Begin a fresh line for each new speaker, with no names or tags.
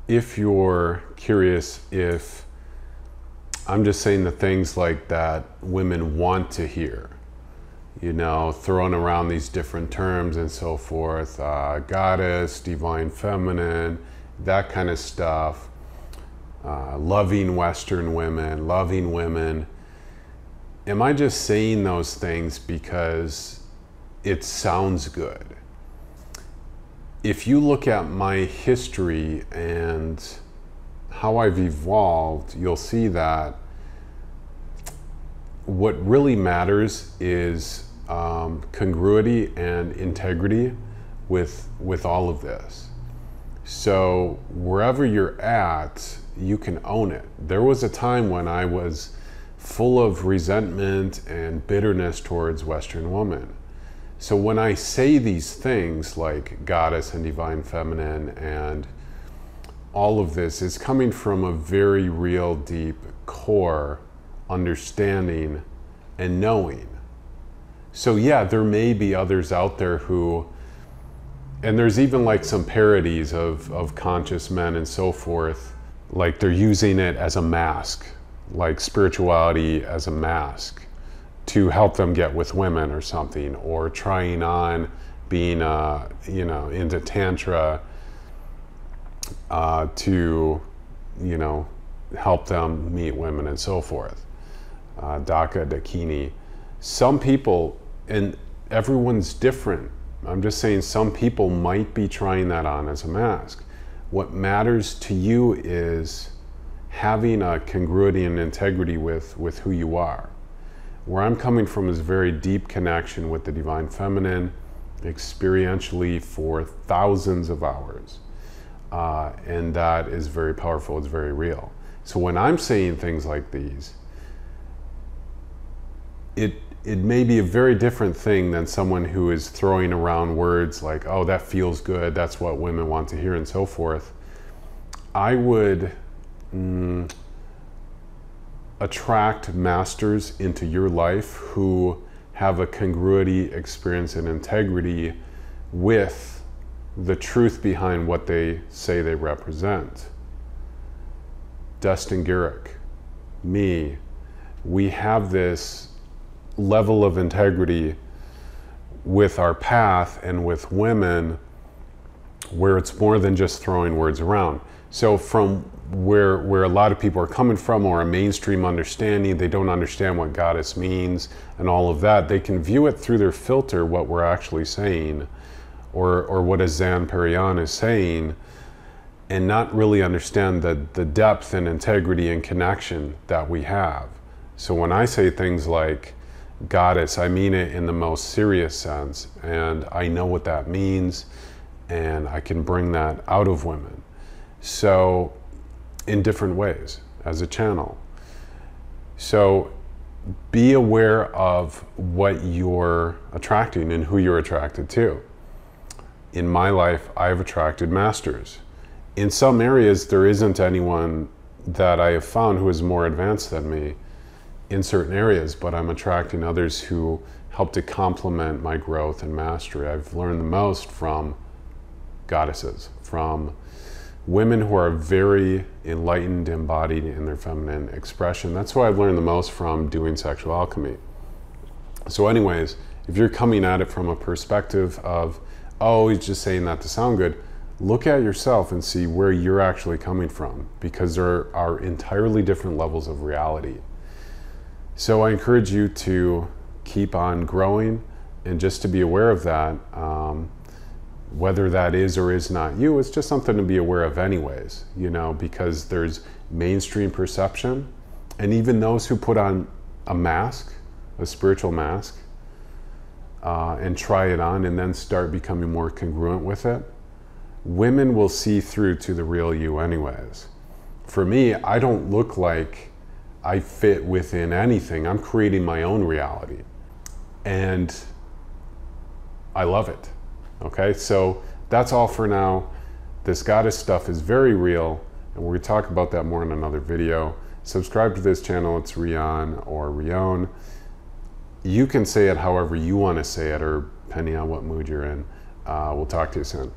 if you're curious if I'm just saying the things like that women want to hear, you know, throwing around these different terms and so forth, goddess, divine feminine, that kind of stuff, loving Western women, loving women. Am I just saying those things because it sounds good? If you look at my history and how I've evolved, you'll see that what really matters is congruity and integrity with all of this. So wherever you're at, you can own it. There was a time when I was full of resentment and bitterness towards Western women. So when I say these things like goddess and divine feminine and all of this, is coming from a very real, deep core understanding and knowing. So yeah, there may be others out there who, and there's even like some parodies of conscious men and so forth, like they're using it as a mask, like spirituality as a mask to help them get with women or something, or trying on being, you know, into Tantra to, you know, help them meet women and so forth. Dhaka, Dakini. Some people, and everyone's different. I'm just saying some people might be trying that on as a mask. What matters to you is having a congruity and integrity with who you are. Where I'm coming from is a very deep connection with the divine feminine, experientially for thousands of hours. And that is very powerful, it's very real. So when I'm saying things like these, it may be a very different thing than someone who is throwing around words like, oh, that feels good, that's what women want to hear and so forth. I would attract masters into your life who have a congruity, experience, and integrity with the truth behind what they say they represent. Dustin Garrick, me, we have this level of integrity with our path and with women where it's more than just throwing words around. So from where a lot of people are coming from, or a mainstream understanding, they don't understand what goddess means and all of that, they can view it through their filter, what we're actually saying, or what a Zan Perian is saying, and not really understand the depth and integrity and connection that we have. So when I say things like goddess, I mean it in the most serious sense, and I know what that means, and I can bring that out of women. So in different ways as a channel. So be aware of what you're attracting and who you're attracted to. In my life, I've attracted masters. In some areas, there isn't anyone that I have found who is more advanced than me in certain areas, but I'm attracting others who help to complement my growth and mastery. I've learned the most from goddesses, from women who are very enlightened, embodied in their feminine expression. That's what I've learned the most from doing sexual alchemy. So anyways, if you're coming at it from a perspective of, oh, he's just saying that to sound good, look at yourself and see where you're actually coming from, because there are entirely different levels of reality. So I encourage you to keep on growing, and just to be aware of that, whether that is or is not you, it's just something to be aware of anyways, you know, because there's mainstream perception, and even those who put on a mask, a spiritual mask, and try it on and then start becoming more congruent with it, women will see through to the real you anyways. For me, I don't look like I fit within anything. I'm creating my own reality, and I love it. Okay, so that's all for now. This goddess stuff is very real, and we're going to talk about that more in another video. Subscribe to this channel. It's Rion or Rion. You can say it however you want to say it, or depending on what mood you're in. We'll talk to you soon.